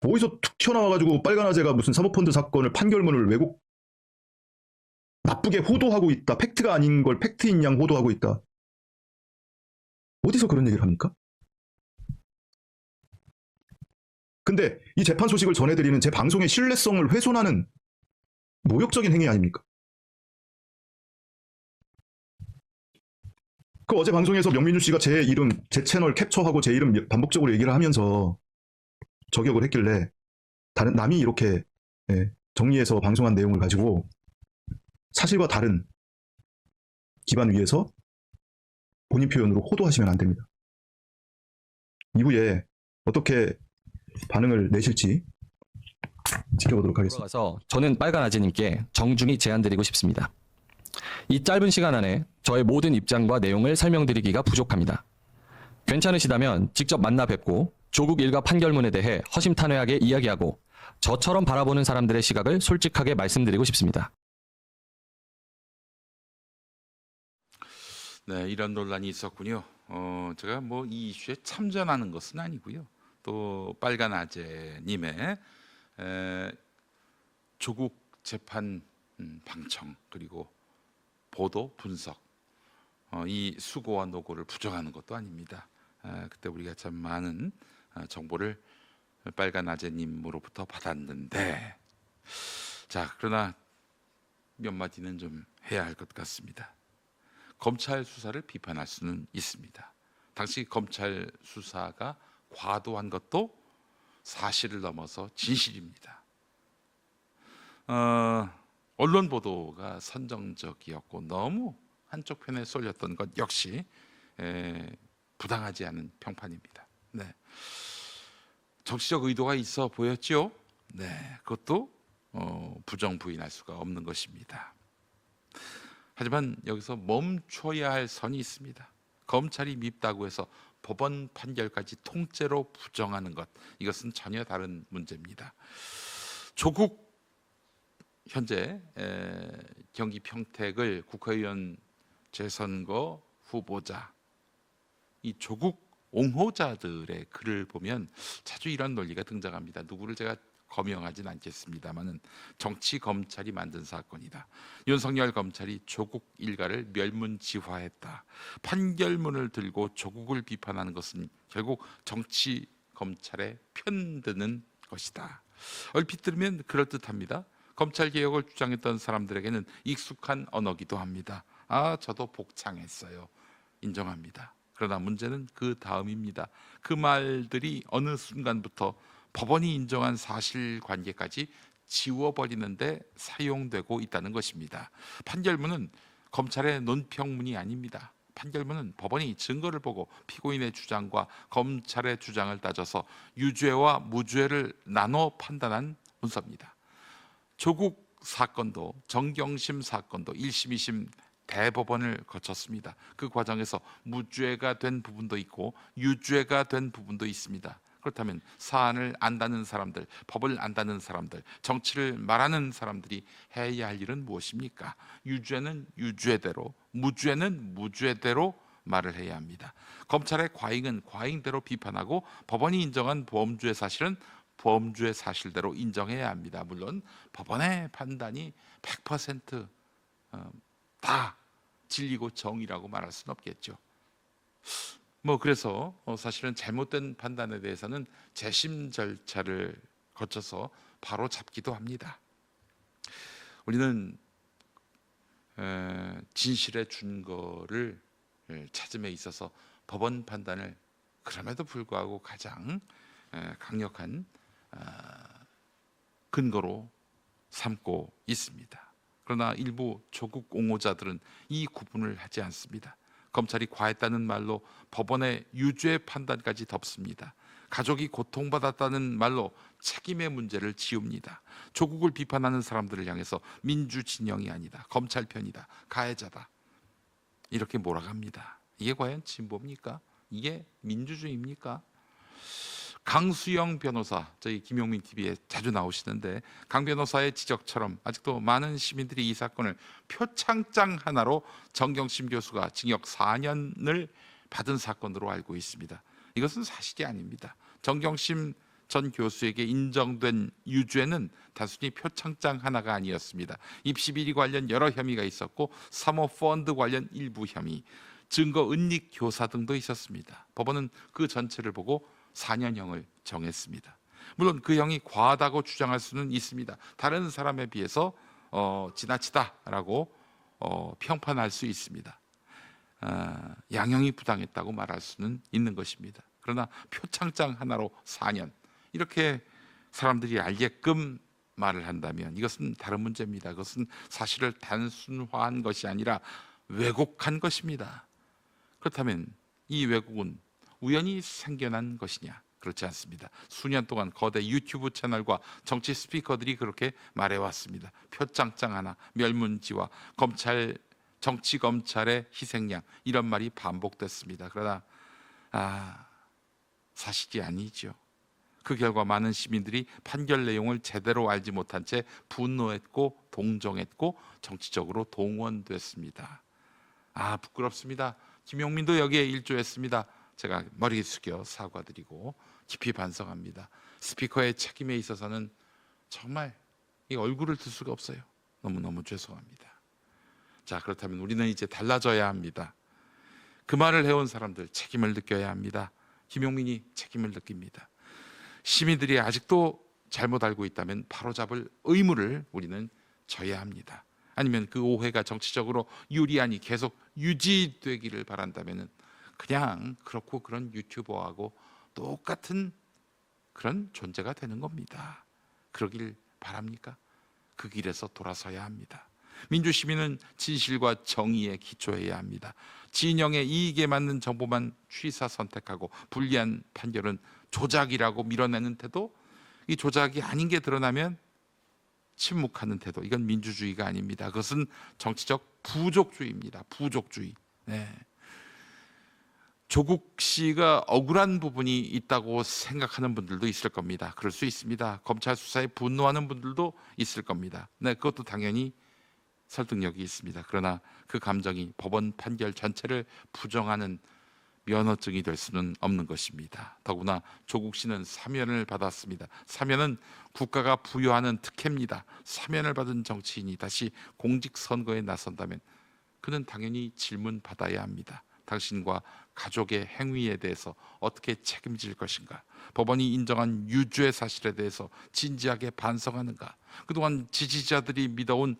어디서 툭 튀어나와가지고 빨간 아재가 무슨 사모펀드 사건을 판결문을 왜곡 나쁘게 호도하고 있다. 팩트가 아닌 걸 팩트인 양 호도하고 있다. 어디서 그런 얘기를 합니까? 근데 이 재판 소식을 전해드리는 제 방송의 신뢰성을 훼손하는 모욕적인 행위 아닙니까? 그 어제 방송에서 명민주 씨가 제 이름, 제 채널 캡처하고 제 이름 반복적으로 얘기를 하면서 저격을 했길래 다른 남이 이렇게 정리해서 방송한 내용을 가지고 사실과 다른 기반 위에서 본인 표현으로 호도하시면 안 됩니다. 이후에 어떻게 반응을 내실지 지켜보도록 하겠습니다. 돌아가서 저는 빨간 아재님께 정중히 제안드리고 싶습니다. 이 짧은 시간 안에 저의 모든 입장과 내용을 설명드리기가 부족합니다. 괜찮으시다면 직접 만나 뵙고 조국 일가 판결문에 대해 허심탄회하게 이야기하고 저처럼 바라보는 사람들의 시각을 솔직하게 말씀드리고 싶습니다. 네, 이런 논란이 있었군요. 제가 뭐 이 이슈에 참전하는 것은 아니고요. 또 빨간 아재님의 조국 재판 방청 그리고 보도 분석 이 수고와 노고를 부정하는 것도 아닙니다. 그때 우리가 참 많은 정보를 빨간 아재님으로부터 받았는데, 자 그러나 몇 마디는 좀 해야 할 것 같습니다. 검찰 수사를 비판할 수는 있습니다. 당시 검찰 수사가 과도한 것도 사실을 넘어서 진실입니다. 언론 보도가 선정적이었고 너무 한쪽 편에 쏠렸던 것 역시 부당하지 않은 평판입니다. 네. 정치적 의도가 있어 보였죠. 네, 그것도 부정 부인할 수가 없는 것입니다. 하지만 여기서 멈춰야 할 선이 있습니다. 검찰이 밉다고 해서 법원 판결까지 통째로 부정하는 것, 이것은 전혀 다른 문제입니다. 조국 현재 경기 평택을 국회의원 재선거 후보자, 이 조국 옹호자들의 글을 보면 자주 이런 논리가 등장합니다. 누구를 제가 거명하진 않겠습니다만은 정치 검찰이 만든 사건이다. 윤석열 검찰이 조국 일가를 멸문지화했다. 판결문을 들고 조국을 비판하는 것은 결국 정치 검찰에 편드는 것이다. 얼핏 들으면 그럴듯합니다. 검찰 개혁을 주장했던 사람들에게는 익숙한 언어기도 합니다. 저도 복창했어요. 인정합니다. 그러나 문제는 그 다음입니다. 그 말들이 어느 순간부터 법원이 인정한 사실관계까지 지워버리는데 사용되고 있다는 것입니다. 판결문은 검찰의 논평문이 아닙니다. 판결문은 법원이 증거를 보고 피고인의 주장과 검찰의 주장을 따져서 유죄와 무죄를 나눠 판단한 문서입니다. 조국 사건도 정경심 사건도 1심, 2심 대법원을 거쳤습니다. 그 과정에서 무죄가 된 부분도 있고 유죄가 된 부분도 있습니다. 그렇다면 사안을 안다는 사람들, 법을 안다는 사람들, 정치를 말하는 사람들이 해야 할 일은 무엇입니까? 유죄는 유죄대로, 무죄는 무죄대로 말을 해야 합니다. 검찰의 과잉은 과잉대로 비판하고 법원이 인정한 범죄 사실은 범죄 사실대로 인정해야 합니다. 물론 법원의 판단이 100% 다 진리고 정의라고 말할 수는 없겠죠. 그래서 사실은 잘못된 판단에 대해서는 재심 절차를 거쳐서 바로 잡기도 합니다. 우리는 진실의 준거를 찾음에 있어서 법원 판단을 그럼에도 불구하고 가장 강력한 근거로 삼고 있습니다. 그러나 일부 조국 옹호자들은 이 구분을 하지 않습니다. 검찰이 과했다는 말로 법원의 유죄 판단까지 덮습니다. 가족이 고통받았다는 말로 책임의 문제를 지웁니다. 조국을 비판하는 사람들을 향해서 민주진영이 아니다, 검찰 편이다, 가해자다, 이렇게 몰아갑니다. 이게 과연 진보입니까? 이게 민주주의입니까? 강수영 변호사, 저희 김용민 TV에 자주 나오시는데 강 변호사의 지적처럼 아직도 많은 시민들이 이 사건을 표창장 하나로 정경심 교수가 징역 4년을 받은 사건으로 알고 있습니다. 이것은 사실이 아닙니다. 정경심 전 교수에게 인정된 유죄는 단순히 표창장 하나가 아니었습니다. 입시 비리 관련 여러 혐의가 있었고 사모펀드 관련 일부 혐의, 증거 은닉 교사 등도 있었습니다. 법원은 그 전체를 보고 4년형을 정했습니다. 물론 그 형이 과하다고 주장할 수는 있습니다. 다른 사람에 비해서 지나치다라고 평판할 수 있습니다. 양형이 부당했다고 말할 수는 있는 것입니다. 그러나 표창장 하나로 4년, 이렇게 사람들이 알게끔 말을 한다면 이것은 다른 문제입니다. 그것은 사실을 단순화한 것이 아니라 왜곡한 것입니다. 그렇다면 이 왜곡은 우연히 생겨난 것이냐? 그렇지 않습니다. 수년 동안 거대 유튜브 채널과 정치 스피커들이 그렇게 말해왔습니다. 표창장 하나, 멸문지와 정치 검찰의 희생양, 이런 말이 반복됐습니다. 그러나 사실이 아니죠. 그 결과 많은 시민들이 판결 내용을 제대로 알지 못한 채 분노했고 동정했고 정치적으로 동원됐습니다. 부끄럽습니다. 김용민도 여기에 일조했습니다. 제가 머리 숙여 사과드리고 깊이 반성합니다. 스피커의 책임에 있어서는 정말 이 얼굴을 들 수가 없어요. 너무너무 죄송합니다. 자, 그렇다면 우리는 이제 달라져야 합니다. 그 말을 해온 사람들 책임을 느껴야 합니다. 김용민이 책임을 느낍니다. 시민들이 아직도 잘못 알고 있다면 바로잡을 의무를 우리는 져야 합니다. 아니면 그 오해가 정치적으로 유리하니 계속 유지되기를 바란다면 그냥 그렇고 그런 유튜버하고 똑같은 그런 존재가 되는 겁니다. 그러길 바랍니까? 그 길에서 돌아서야 합니다. 민주시민은 진실과 정의에 기초해야 합니다. 진영의 이익에 맞는 정보만 취사 선택하고 불리한 판결은 조작이라고 밀어내는 태도, 이 조작이 아닌 게 드러나면 침묵하는 태도, 이건 민주주의가 아닙니다. 그것은 정치적 부족주의입니다. 부족주의. 조국 씨가 억울한 부분이 있다고 생각하는 분들도 있을 겁니다. 그럴 수 있습니다. 검찰 수사에 분노하는 분들도 있을 겁니다. 그것도 당연히 설득력이 있습니다. 그러나 그 감정이 법원 판결 전체를 부정하는 면허증이 될 수는 없는 것입니다. 더구나 조국 씨는 사면을 받았습니다. 사면은 국가가 부여하는 특혜입니다. 사면을 받은 정치인이 다시 공직선거에 나선다면 그는 당연히 질문받아야 합니다. 당신과 가족의 행위에 대해서 어떻게 책임질 것인가? 법원이 인정한 유죄 사실에 대해서 진지하게 반성하는가? 그동안 지지자들이 믿어온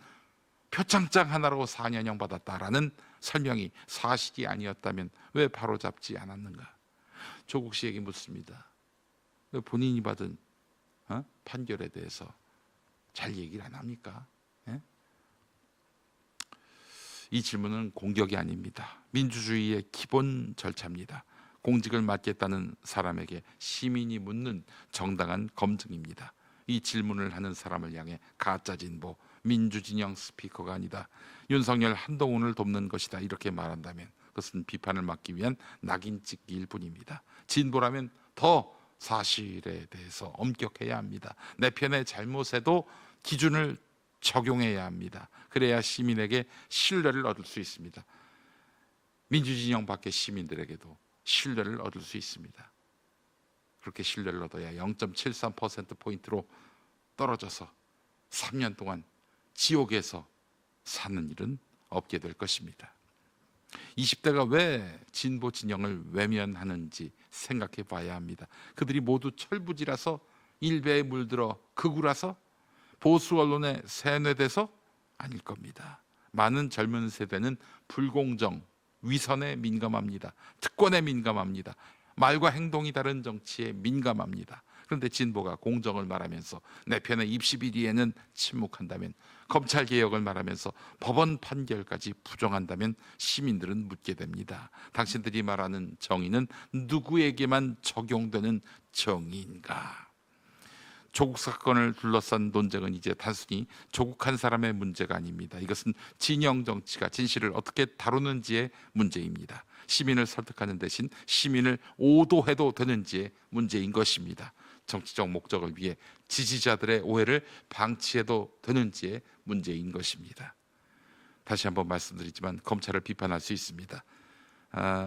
표창장 하나로 4년형 받았다라는 설명이 사실이 아니었다면 왜 바로잡지 않았는가? 조국 씨에게 묻습니다. 왜 본인이 받은 판결에 대해서 잘 얘기를 안 합니까? 이 질문은 공격이 아닙니다. 민주주의의 기본 절차입니다. 공직을 맡겠다는 사람에게 시민이 묻는 정당한 검증입니다. 이 질문을 하는 사람을 향해 가짜 진보, 민주진영 스피커가 아니다, 윤석열 한동훈을 돕는 것이다, 이렇게 말한다면 그것은 비판을 막기 위한 낙인 찍기일 뿐입니다. 진보라면 더 사실에 대해서 엄격해야 합니다. 내 편의 잘못에도 기준을 적용해야 합니다. 그래야 시민에게 신뢰를 얻을 수 있습니다. 민주진영 밖의 시민들에게도 신뢰를 얻을 수 있습니다. 그렇게 신뢰를 얻어야 0.73%포인트로 떨어져서 3년 동안 지옥에서 사는 일은 없게 될 것입니다. 20대가 왜 진보 진영을 외면하는지 생각해 봐야 합니다. 그들이 모두 철부지라서, 일배에 물들어 극우라서, 보수 언론에 세뇌돼서 아닐 겁니다. 많은 젊은 세대는 불공정, 위선에 민감합니다. 특권에 민감합니다. 말과 행동이 다른 정치에 민감합니다. 그런데 진보가 공정을 말하면서 내 편의 입시 비리에는 침묵한다면, 검찰 개혁을 말하면서 법원 판결까지 부정한다면 시민들은 묻게 됩니다. 당신들이 말하는 정의는 누구에게만 적용되는 정의인가? 조국 사건을 둘러싼 논쟁은 이제 단순히 조국 한 사람의 문제가 아닙니다. 이것은 진영 정치가 진실을 어떻게 다루는지의 문제입니다. 시민을 설득하는 대신 시민을 오도해도 되는지의 문제인 것입니다. 정치적 목적을 위해 지지자들의 오해를 방치해도 되는지의 문제인 것입니다. 다시 한번 말씀드리지만 검찰을 비판할 수 있습니다.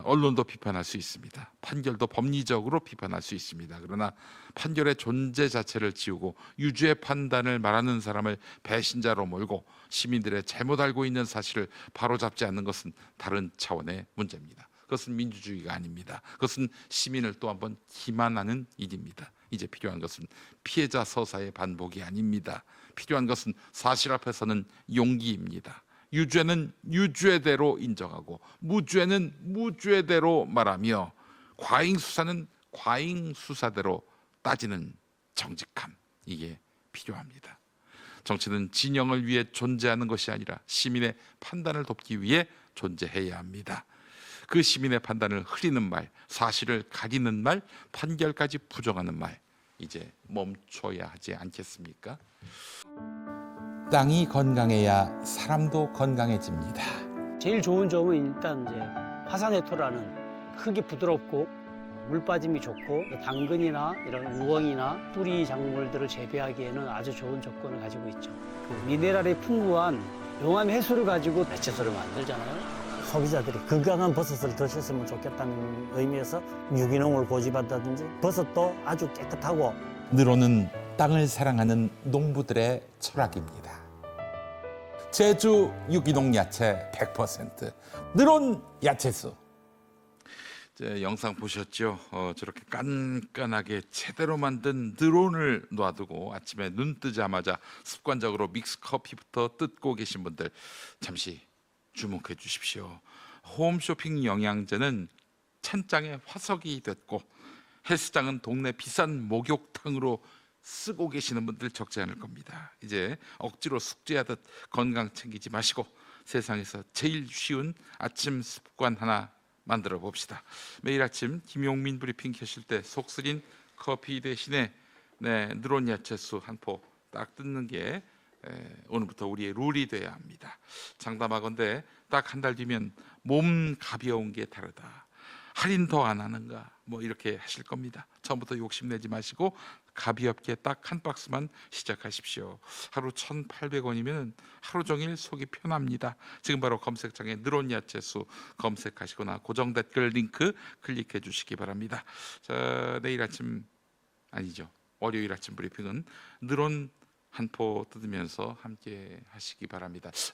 언론도 비판할 수 있습니다. 판결도 법리적으로 비판할 수 있습니다. 그러나 판결의 존재 자체를 지우고 유죄의 판단을 말하는 사람을 배신자로 몰고 시민들의 잘못 알고 있는 사실을 바로잡지 않는 것은 다른 차원의 문제입니다. 그것은 민주주의가 아닙니다. 그것은 시민을 또 한번 기만하는 일입니다. 이제 필요한 것은 피해자 서사의 반복이 아닙니다. 필요한 것은 사실 앞에서는 용기입니다. 유죄는 유죄대로 인정하고 무죄는 무죄대로 말하며 과잉 수사는 과잉 수사대로 따지는 정직함, 이게 필요합니다. 정치는 진영을 위해 존재하는 것이 아니라 시민의 판단을 돕기 위해 존재해야 합니다. 그 시민의 판단을 흐리는 말, 사실을 가리는 말, 판결까지 부정하는 말, 이제 멈춰야 하지 않겠습니까? 땅이 건강해야 사람도 건강해집니다. 제일 좋은 점은 일단 이제 화산해토라는 크기 부드럽고 물 빠짐이 좋고 당근이나 이런 우엉이나 뿌리 작물들을 재배하기에는 아주 좋은 조건을 가지고 있죠. 그 미네랄이 풍부한 용암 해수를 가지고 배채소를 만들잖아요. 소비자들이 건강한 버섯을 드셨으면 좋겠다는 의미에서 유기농을 고집한다든지 버섯도 아주 깨끗하고 늘어는 땅을 사랑하는 농부들의 철학입니다. 제주 유기농 야채 100%, 늘어온 야채수. 영상 보셨죠? 저렇게 깐깐하게 제대로 만든 드론을 놔두고 아침에 눈 뜨자마자 습관적으로 믹스 커피부터 뜯고 계신 분들 잠시 주목해 주십시오. 홈쇼핑 영양제는 찬장의 화석이 됐고 헬스장은 동네 비싼 목욕탕으로 쓰고 계시는 분들 적지 않을 겁니다. 이제 억지로 숙제하듯 건강 챙기지 마시고 세상에서 제일 쉬운 아침 습관 하나 만들어 봅시다. 매일 아침 김용민 브리핑 켜실 때 속 쓰린 커피 대신에 늘어온 야채수 한 포 딱 뜯는 게 오늘부터 우리의 룰이 돼야 합니다. 장담하건대 딱 한 달 뒤면 몸 가벼운 게 다르다. 할인 더 안 하는가? 뭐 이렇게 하실 겁니다. 처음부터 욕심내지 마시고 가볍게 딱 한 박스만 시작하십시오. 하루 1,800원이면 하루 종일 속이 편합니다. 지금 바로 검색창에 늘어온 야채수 검색하시거나 고정 댓글 링크 클릭해 주시기 바랍니다. 자, 내일 아침 아니죠. 월요일 아침 브리핑은 늘어온 한 포 뜯으면서 함께 하시기 바랍니다.